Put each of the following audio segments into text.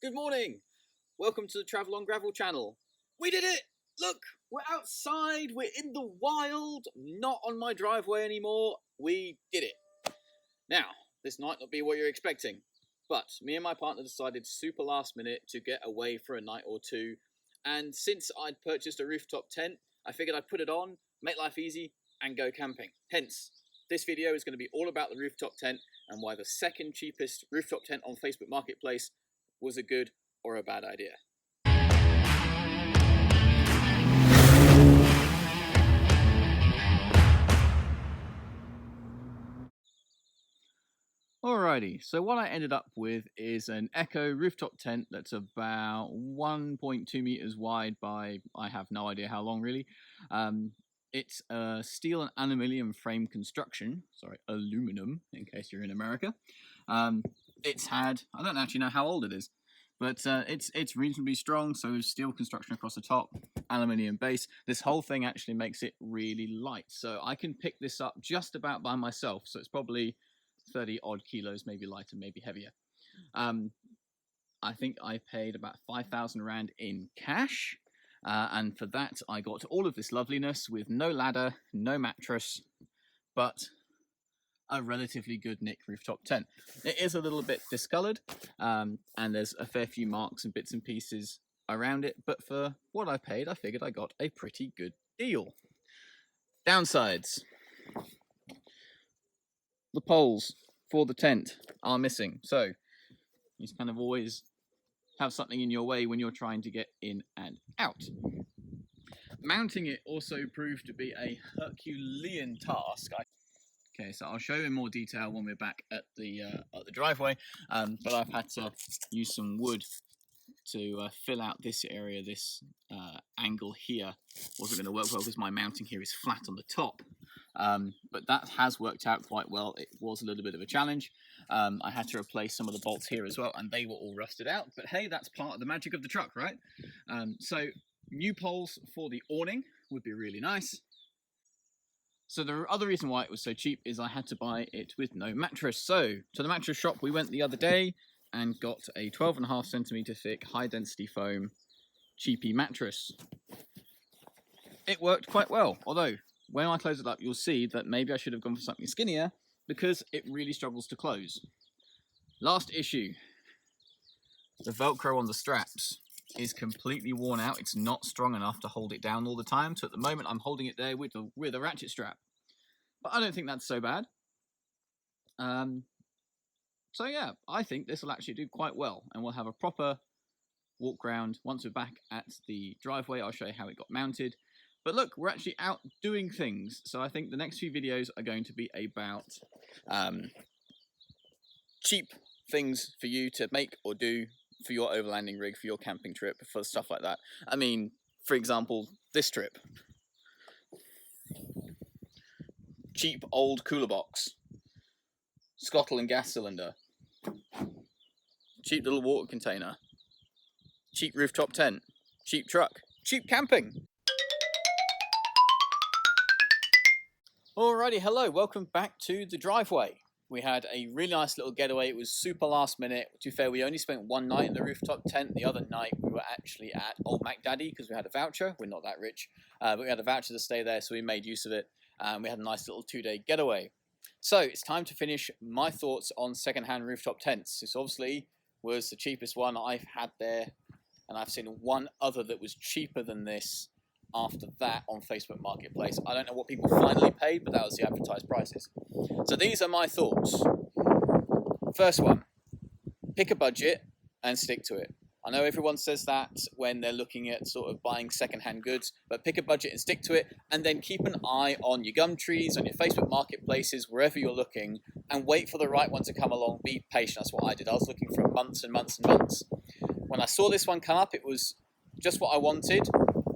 Good morning. Welcome to the Travel on Gravel channel. We did it! Look, we're outside, we're in the wild, not on my driveway anymore. We did it. Now, this might not be what you're expecting, but me and my partner decided super last minute to get away for a night or two. And since I'd purchased a rooftop tent, I figured I'd put it on, make life easy, and go camping. Hence, this video is going to be all about the rooftop tent and why the second cheapest rooftop tent on Facebook Marketplace was a good or a bad idea. Alrighty, so what I ended up with is an Echo rooftop tent that's about 1.2 meters wide by, I have no idea how long really. It's a steel and aluminium frame construction, sorry, aluminum in case you're in America. It's had, I don't actually know how old it is, but it's reasonably strong, so steel construction across the top, aluminium base. This whole thing actually makes it really light, so I can pick this up just about by myself, so it's probably 30 odd kilos, maybe lighter, maybe heavier. I think I paid about 5,000 Rand in cash, and for that I got all of this loveliness with no ladder, no mattress, but a relatively good Nick rooftop tent. It is a little bit discolored, and there's a fair few marks and bits and pieces around it, but for what I paid, I figured I got a pretty good deal. Downsides. The poles for the tent are missing, so you kind of always have something in your way when you're trying to get in and out. Mounting it also proved to be a Herculean task. Okay, so I'll show you in more detail when we're back at the driveway, but I've had to use some wood to fill out this area. This angle here wasn't going to work well because my mounting here is flat on the top, but that has worked out quite well. It was a little bit of a challenge. I had to replace some of the bolts here as well, and they were all rusted out, but hey, that's part of the magic of the truck, right? So new poles for the awning would be really nice. So the other reason why it was so cheap is I had to buy it with no mattress. So to the mattress shop we went the other day and got a 12.5 centimeter thick high density foam cheapy mattress. It worked quite well, although when I close it up you'll see that maybe I should have gone for something skinnier because it really struggles to close. Last issue, the Velcro on the straps is completely worn out. It's not strong enough to hold it down all the time, so at the moment I'm holding it there with a ratchet strap, but I don't think that's so bad. So yeah, I think this will actually do quite well, and we'll have a proper walk round once we're back at the driveway. I'll show you how it got mounted. But look, we're actually out doing things, so I think the next few videos are going to be about cheap things for you to make or do for your overlanding rig, for your camping trip, for stuff like that. I mean, for example, this trip. Cheap old cooler box. Scotland gas cylinder. Cheap little water container. Cheap rooftop tent. Cheap truck. Cheap camping. Alrighty, hello, welcome back to the driveway. We had a really nice little getaway. It was super last minute. To be fair, we only spent one night in the rooftop tent. The other night we were actually at Old Mac Daddy because we had a voucher. We're not that rich, but we had a voucher to stay there, so we made use of it. We had a nice little 2-day getaway. So it's time to finish my thoughts on second-hand rooftop tents. This obviously was the cheapest one I've had there, and I've seen one other that was cheaper than this after that on Facebook Marketplace. I don't know what people finally paid, but that was the advertised prices. So these are my thoughts. First one, pick a budget and stick to it. I know everyone says that when they're looking at sort of buying second-hand goods, but pick a budget and stick to it, and then keep an eye on your Gumtrees, on your Facebook Marketplaces, wherever you're looking, and wait for the right one to come along. Be patient. That's what I did. I was looking for months and months and months. When I saw this one come up, it was just what I wanted.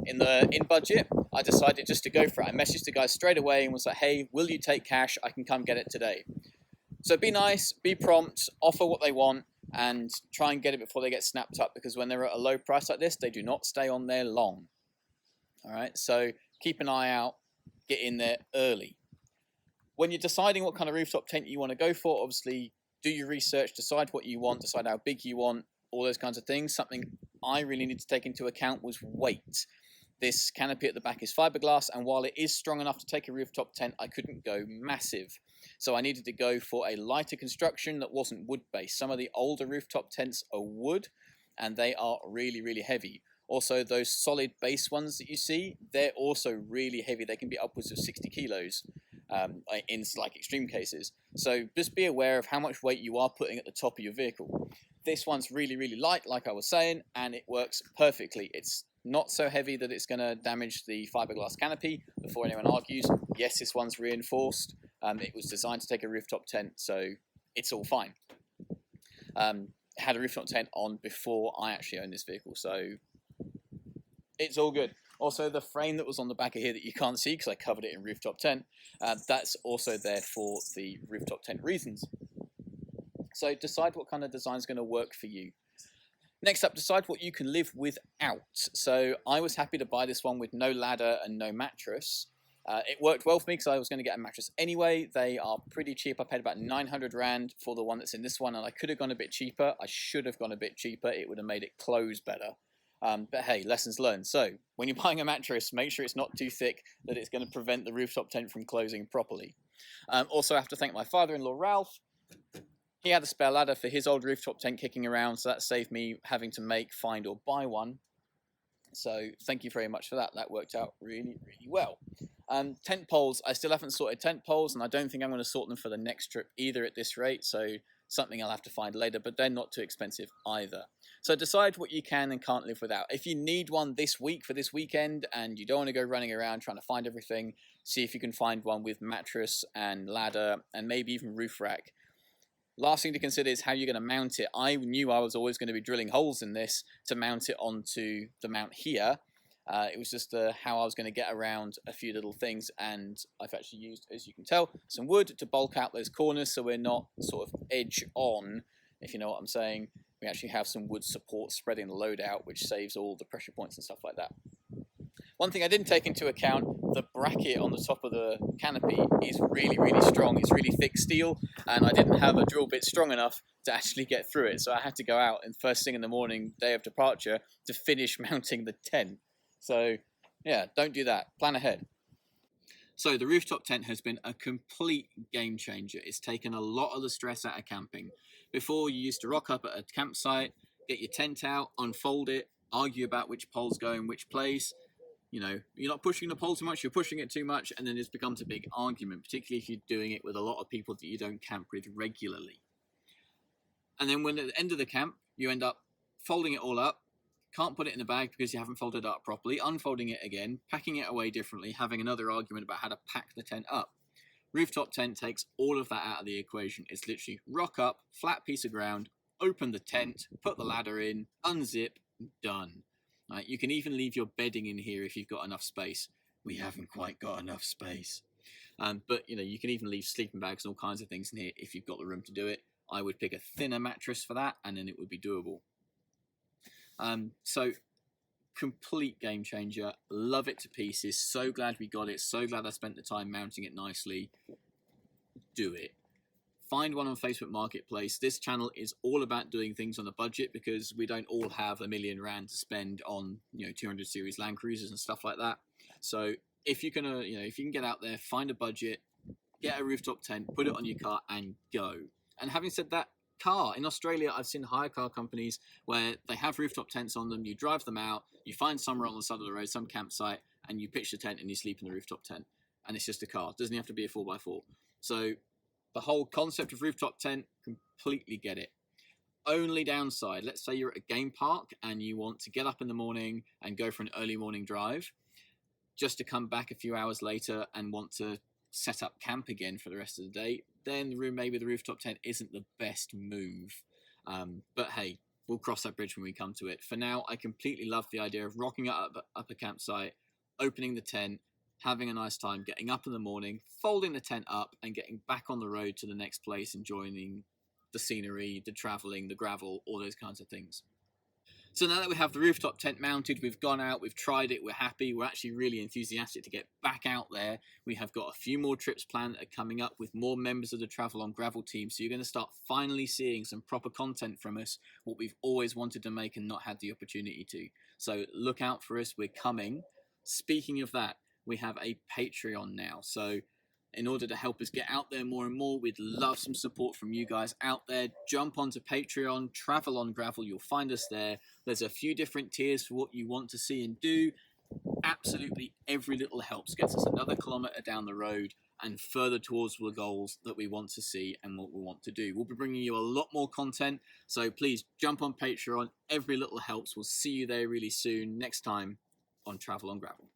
In budget, I decided just to go for it. I messaged the guy straight away and was like, hey, will you take cash? I can come get it today. So be nice, be prompt, offer what they want, and try and get it before they get snapped up, because when they're at a low price like this, they do not stay on there long. All right, so keep an eye out, get in there early. When you're deciding what kind of rooftop tent you want to go for, obviously do your research, decide what you want, decide how big you want, all those kinds of things. Something I really need to take into account was weight. This canopy at the back is fiberglass, and while it is strong enough to take a rooftop tent, I couldn't go massive. So I needed to go for a lighter construction that wasn't wood-based. Some of the older rooftop tents are wood, and they are really, really heavy. Also, those solid base ones that you see, they're also really heavy. They can be upwards of 60 kilos in like extreme cases. So just be aware of how much weight you are putting at the top of your vehicle. This one's really, really light, like I was saying, and it works perfectly. It's not so heavy that it's going to damage the fiberglass canopy. Before anyone argues, yes, this one's reinforced. It was designed to take a rooftop tent, so it's all fine. It had a rooftop tent on before I actually owned this vehicle, so it's all good. Also, the frame that was on the back of here that you can't see because I covered it in rooftop tent, that's also there for the rooftop tent reasons. So decide what kind of design is going to work for you. Next up, decide what you can live without. So I was happy to buy this one with no ladder and no mattress. It worked well for me because I was going to get a mattress anyway. They are pretty cheap. I paid about 900 Rand for the one that's in this one, and I could have gone a bit cheaper. I should have gone a bit cheaper. It would have made it close better. But hey, lessons learned. So when you're buying a mattress, make sure it's not too thick that it's going to prevent the rooftop tent from closing properly. Also, I have to thank my father-in-law, Ralph. He had a spare ladder for his old rooftop tent kicking around, so that saved me having to make, find, or buy one. So thank you very much for that. That worked out really, really well. Tent poles, I still haven't sorted tent poles, and I don't think I'm going to sort them for the next trip either at this rate, so something I'll have to find later, but they're not too expensive either. So decide what you can and can't live without. If you need one this week for this weekend and you don't want to go running around trying to find everything, see if you can find one with mattress and ladder and maybe even roof rack. Last thing to consider is how you're going to mount it. I knew I was always going to be drilling holes in this to mount it onto the mount here. It was just how I was going to get around a few little things, and I've actually used, as you can tell, some wood to bulk out those corners so we're not sort of edge on, if you know what I'm saying. We actually have some wood support spreading the load out, which saves all the pressure points and stuff like that. One thing I didn't take into account, the bracket on the top of the canopy is really, really strong. It's really thick steel, and I didn't have a drill bit strong enough to actually get through it. So I had to go out and first thing in the morning, day of departure, to finish mounting the tent. So yeah, don't do that. Plan ahead. So the rooftop tent has been a complete game changer. It's taken a lot of the stress out of camping. Before, you used to rock up at a campsite, get your tent out, unfold it, argue about which poles go in which place. You know, you're not pushing the pole too much, you're pushing it too much, and then it becomes a big argument, particularly if you're doing it with a lot of people that you don't camp with regularly. And then when at the end of the camp, you end up folding it all up, can't put it in a bag because you haven't folded it up properly, unfolding it again, packing it away differently, having another argument about how to pack the tent up. Rooftop tent takes all of that out of the equation. It's literally rock up, flat piece of ground, open the tent, put the ladder in, unzip, done. Right, you can even leave your bedding in here if you've got enough space. We haven't quite got enough space. But you know, you can even leave sleeping bags and all kinds of things in here if you've got the room to do it. I would pick a thinner mattress for that, and then it would be doable. So complete game changer. Love it to pieces. So glad we got it. So glad I spent the time mounting it nicely. Do it. Find one on Facebook Marketplace. This channel is all about doing things on a budget because we don't all have £1 million Rand to spend on 200 series Land Cruisers and stuff like that. So if you can if you can get out there, find a budget, get a rooftop tent, put it on your car, and go. And having said that, car in Australia, I've seen hire car companies where they have rooftop tents on them. You drive them out, you find somewhere on the side of the road, some campsite, and you pitch the tent and you sleep in the rooftop tent. And it's just a car. It doesn't have to be a 4x4. So the whole concept of rooftop tent, completely get it. Only downside, let's say you're at a game park and you want to get up in the morning and go for an early morning drive, just to come back a few hours later and want to set up camp again for the rest of the day, then maybe the rooftop tent isn't the best move. But hey, we'll cross that bridge when we come to it. For now, I completely love the idea of rocking up a campsite, opening the tent, having a nice time, getting up in the morning, folding the tent up, and getting back on the road to the next place, enjoying the scenery, the traveling, the gravel, all those kinds of things. So now that we have the rooftop tent mounted, we've gone out, we've tried it, we're happy, we're actually really enthusiastic to get back out there. We have got a few more trips planned that are coming up with more members of the Travel on Gravel team. So you're going to start finally seeing some proper content from us, what we've always wanted to make and not had the opportunity to. So look out for us, we're coming. Speaking of that, we have a Patreon now. So in order to help us get out there more and more, we'd love some support from you guys out there. Jump onto Patreon, Travel on Gravel, you'll find us there. There's a few different tiers for what you want to see and do. Absolutely every little helps, gets us another kilometre down the road and further towards the goals that we want to see and what we want to do. We'll be bringing you a lot more content, so please jump on Patreon. Every little helps. We'll see you there really soon, next time on Travel on Gravel.